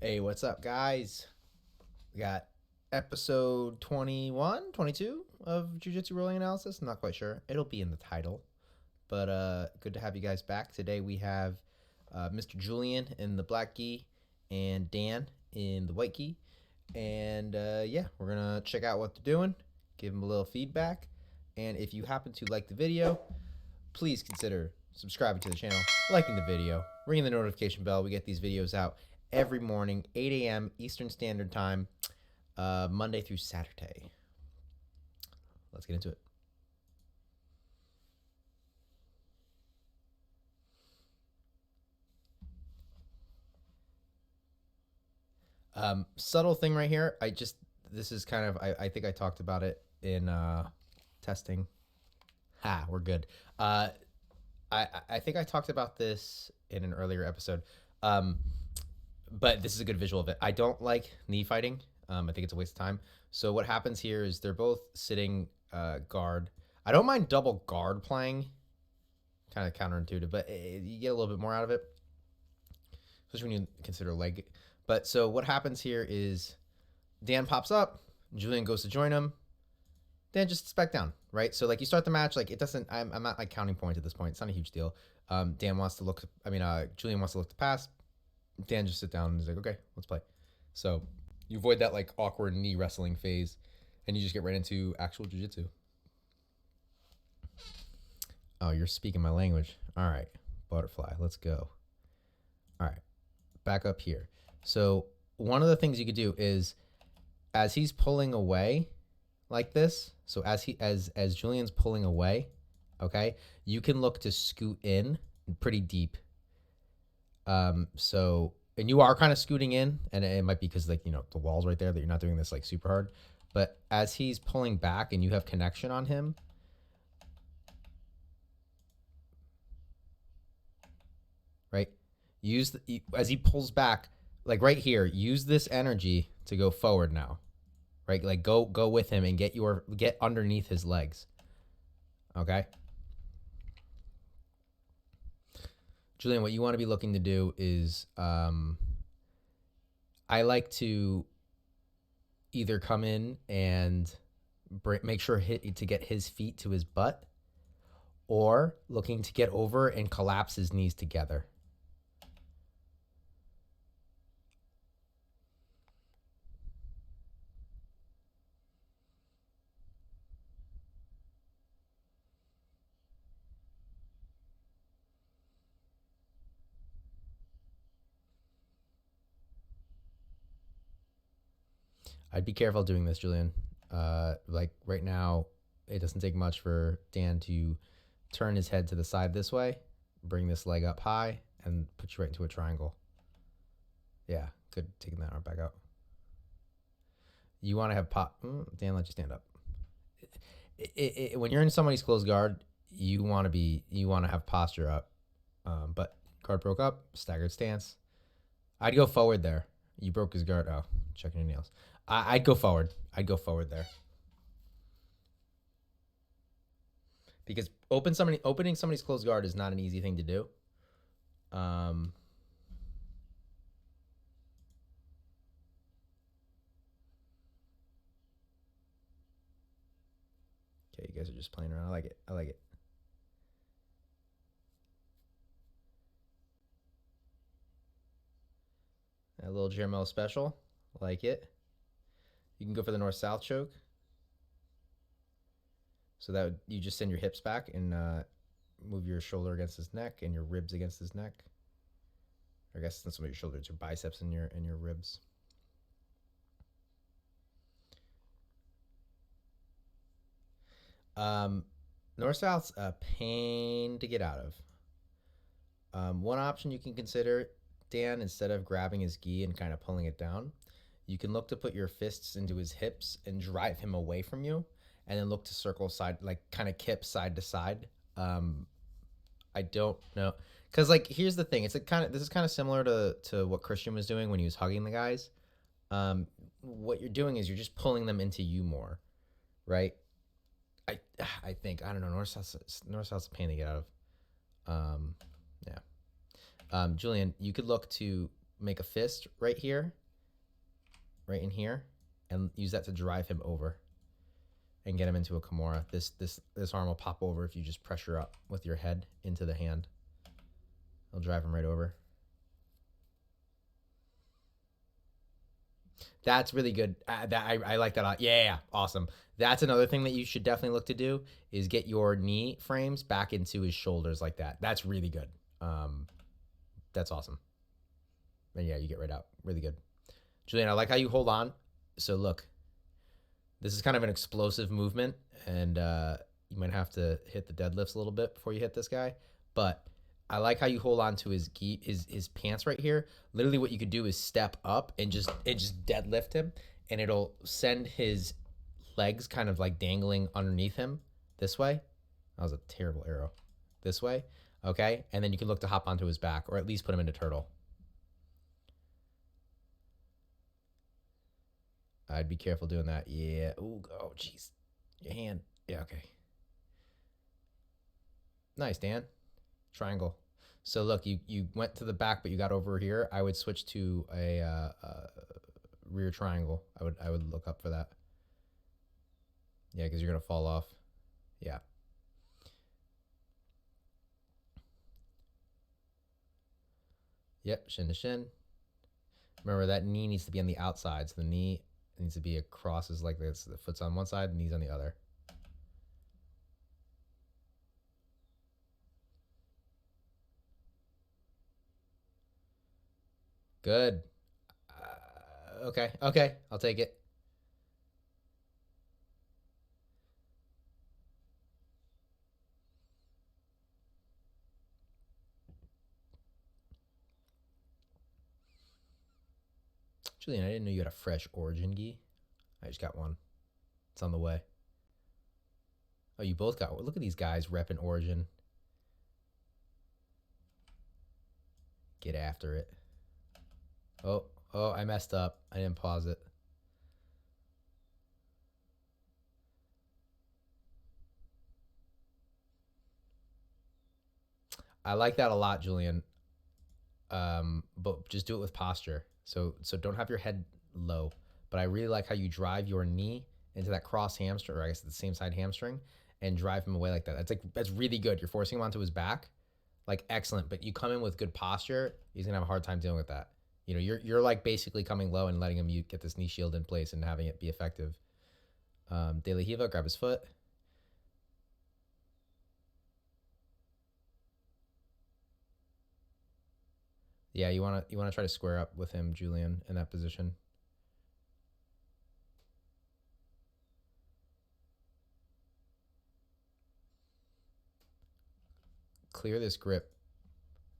Hey, what's up, guys? We got episode 21, 22 of Jiu-Jitsu Rolling Analysis. I'm not quite sure. It'll be in the title. But good to have you guys back. Today we have Mr. Julien in the black gi and Dan in the white gi. And yeah, we're going to check out what they're doing, give them a little feedback. And if you happen to like the video, please consider subscribing to the channel, liking the video, ringing the notification bell. We get these videos out every morning, 8 a.m. Eastern Standard Time, Monday through Saturday. Let's get into it. Subtle thing right here. This is kind of, I think I talked about it in testing. We're good. I think I talked about this in an earlier episode. But this is a good visual of it. I don't like knee fighting. I think it's a waste of time. So what happens here is they're both sitting guard. I don't mind double guard playing. Kind of counterintuitive, but you get a little bit more out of it, especially when you consider leg. But so what happens here is Dan pops up, Julien goes to join him, Dan just sits back down, right? So like you start the match, like it doesn't. I'm not like counting points at this point. It's not a huge deal. Dan wants to look. Julien wants to look to pass. Dan just sit down and he's like, okay, let's play. So you avoid that like awkward knee wrestling phase, and you just get right into actual jiu-jitsu. Oh, you're speaking my language. All right, butterfly, let's go. All right, back up here. So one of the things you could do is, as he's pulling away, like this. So as Julien's pulling away, okay, you can look to scoot in pretty deep. And you are kind of scooting in, and it might be because like, you know, the wall's right there that you're not doing this like super hard. But as he's pulling back and you have connection on him, right? As he pulls back, like right here, use this energy to go forward now, right? Like go with him and get underneath his legs. Okay. Julien, what you want to be looking to do is, I like to either come in and make sure to get his feet to his butt, or looking to get over and collapse his knees together. I'd be careful doing this, Julien. Like right now, it doesn't take much for Dan to turn his head to the side this way, bring this leg up high, and put you right into a triangle. Yeah, good. Taking that arm back out. You want to have Dan, let you stand up. When you're in somebody's closed guard, you want to have posture up. But guard broke up, staggered stance. I'd go forward there. You broke his guard. Oh, checking your nails. I'd go forward. I'd go forward there. Because opening somebody's closed guard is not an easy thing to do. Okay, you guys are just playing around. I like it. I like it. A little Jermel special. Like it. You can go for the north-south choke. So that you just send your hips back and move your shoulder against his neck and your ribs against his neck. I guess it's not so much your shoulder, it's your biceps and your ribs. North-south's a pain to get out of. One option you can consider, Dan, instead of grabbing his gi and kind of pulling it down, you can look to put your fists into his hips and drive him away from you, and then look to circle side, like kind of kip side to side. I don't know, because like here's the thing. This is kind of similar to what Christian was doing when he was hugging the guys. What you're doing is you're just pulling them into you more, right? I think, I don't know, north south's a pain to get out of. Yeah. Julien, you could look to make a fist right here, right in here, and use that to drive him over and get him into a Kimura. This arm will pop over if you just pressure up with your head into the hand. It'll drive him right over. That's really good. I like that a lot. Yeah, awesome. That's another thing that you should definitely look to do is get your knee frames back into his shoulders like that. That's really good. That's awesome. And yeah, you get right out. Really good. Julien, I like how you hold on. So look, this is kind of an explosive movement, and you might have to hit the deadlifts a little bit before you hit this guy. But I like how you hold on to his pants right here. Literally what you could do is step up and just deadlift him, and it'll send his legs kind of like dangling underneath him this way. That was a terrible arrow. This way. Okay? And then you can look to hop onto his back, or at least put him into turtle. I'd be careful doing that. Yeah. Ooh, oh, jeez. Your hand. Yeah, okay. Nice, Dan. Triangle. So look, you went to the back, but you got over here. I would switch to a rear triangle. I would look up for that. Yeah, because you're gonna fall off. Yeah. Yep, shin to shin. Remember that knee needs to be on the outside, so the knee needs to be across as like this. The foot's on one side, the knee's on the other. Good. Okay, I'll take it. Julien, I didn't know you had a fresh origin gi. I just got one. It's on the way. Oh, you both got one. Look at these guys repping origin. Get after it. Oh, I messed up. I didn't pause it. I like that a lot, Julien. But just do it with posture. So don't have your head low. But I really like how you drive your knee into that cross hamstring, or I guess the same side hamstring, and drive him away like that. That's really good. You're forcing him onto his back. Like, excellent. But you come in with good posture, he's gonna have a hard time dealing with that. You know, you're like basically coming low and letting him get this knee shield in place and having it be effective. De La Hiva, grab his foot. Yeah, you wanna try to square up with him, Julien, in that position. Clear this grip.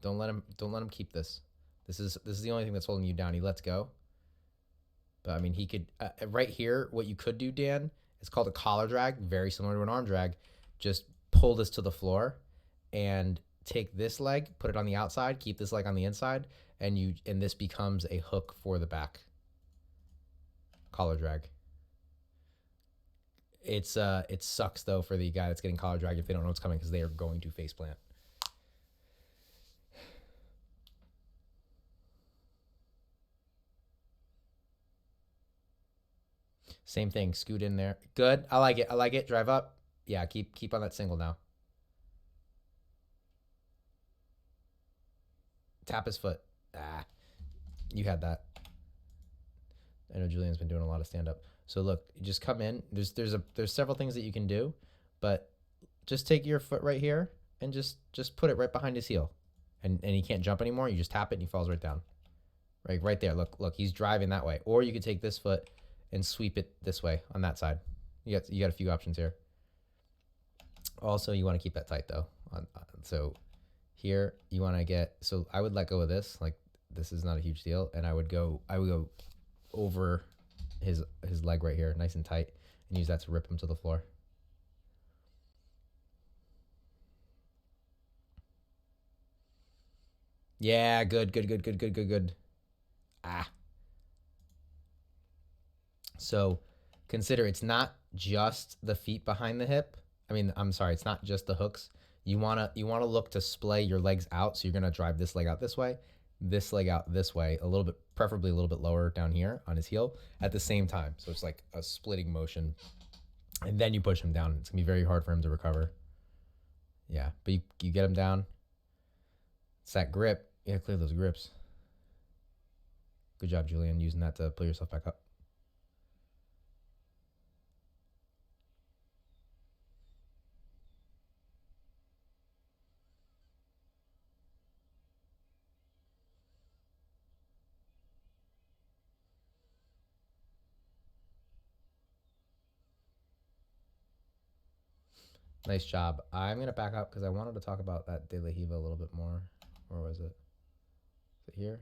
Don't let him keep this. This is the only thing that's holding you down. He lets go. But I mean, he could right here. What you could do, Dan, it's called a collar drag, very similar to an arm drag. Just pull this to the floor, and take this leg, put it on the outside, keep this leg on the inside, and this becomes a hook for the back. Collar drag. It sucks though for the guy that's getting collar drag if they don't know what's coming, because they are going to face plant. Same thing. Scoot in there. Good. I like it. Drive up. Yeah, keep on that single now. Tap his foot. Ah, you had that. I know Julien's been doing a lot of stand up. So look, just come in. There's several things that you can do, but just take your foot right here and just put it right behind his heel, and he can't jump anymore. You just tap it and he falls right down. Right there. Look, he's driving that way. Or you could take this foot and sweep it this way on that side. You got a few options here. Also, you want to keep that tight though. So here you want to get. So I would let go of this. Like, this is not a huge deal, and I would go over his leg right here, nice and tight, and use that to rip him to the floor. Yeah, good. Ah. So consider it's not just the feet behind the hip. I mean, I'm sorry, it's not just the hooks. You wanna look to splay your legs out, so you're gonna drive this leg out this way. this leg out this way, a little bit, preferably a little bit lower down here on his heel at the same time. So it's like a splitting motion. And then you push him down. It's going to be very hard for him to recover. Yeah, but you get him down. It's that grip. You got to clear those grips. Good job, Julien, using that to pull yourself back up. Nice job. I'm going to back up because I wanted to talk about that De La Hiva a little bit more. Where was it? Is it here?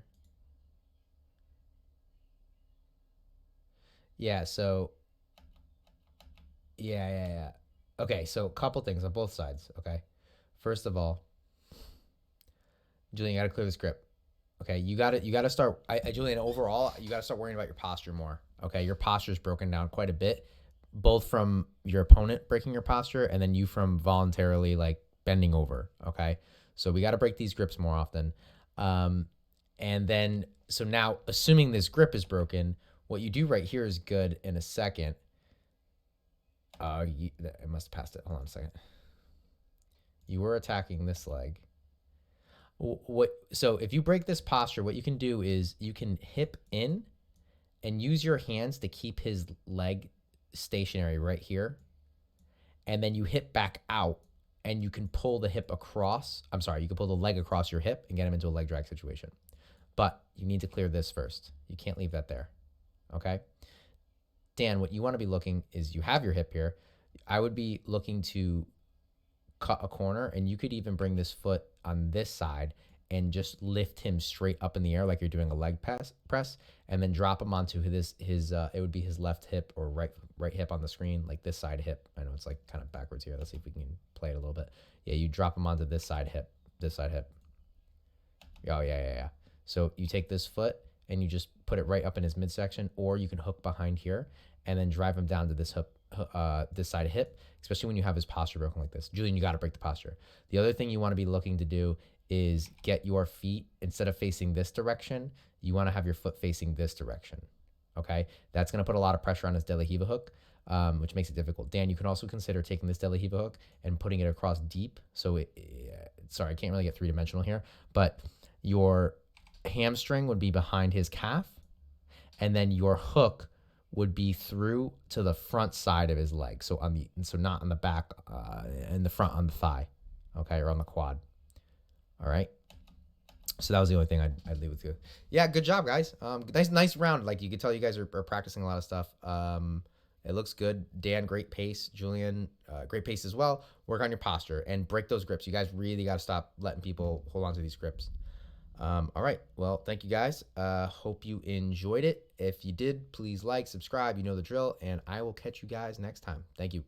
Yeah, so... Yeah. Okay, so a couple things on both sides, okay? First of all, Julien, you got to clear this grip. Okay, you got to start... Julien, overall, you got to start worrying about your posture more. Okay, your posture's broken down quite a bit, both from your opponent breaking your posture and then you from voluntarily like bending over. Okay, so we got to break these grips more often. And then, so now assuming this grip is broken, what you do right here is good in a second. I must have passed it. Hold on a second. You were attacking this leg. So if you break this posture, what you can do is you can hip in and use your hands to keep his leg stationary right here. And then you hip back out and you can pull the hip across. I'm sorry, you can pull the leg across your hip and get him into a leg drag situation. But you need to clear this first. You can't leave that there. Okay? Dan, what you want to be looking is you have your hip here. I would be looking to cut a corner, and you could even bring this foot on this side and just lift him straight up in the air like you're doing a leg press, and then drop him onto his it would be his left hip or right hip on the screen, like this side hip. I know it's like kind of backwards here. Let's see if we can play it a little bit. Yeah, you drop him onto this side hip. Oh, yeah. So you take this foot and you just put it right up in his midsection, or you can hook behind here and then drive him down to this hip, this side hip, especially when you have his posture broken like this. Julien, you got to break the posture. The other thing you want to be looking to do is get your feet, instead of facing this direction, you want to have your foot facing this direction. Okay? That's going to put a lot of pressure on his De La Hiva hook, which makes it difficult. Dan, you can also consider taking this De La Hiva hook and putting it across deep. So, sorry, I can't really get three-dimensional here, but your hamstring would be behind his calf, and then your hook would be through to the front side of his leg. So not on the back, in the front on the thigh, okay, or on the quad. All right. So that was the only thing I'd leave with you. Yeah, good job, guys. Nice round. Like you could tell, you guys are practicing a lot of stuff. It looks good. Dan, great pace. Julien, great pace as well. Work on your posture and break those grips. You guys really got to stop letting people hold on to these grips. All right. Well, thank you guys. Hope you enjoyed it. If you did, please like, subscribe. You know the drill. And I will catch you guys next time. Thank you.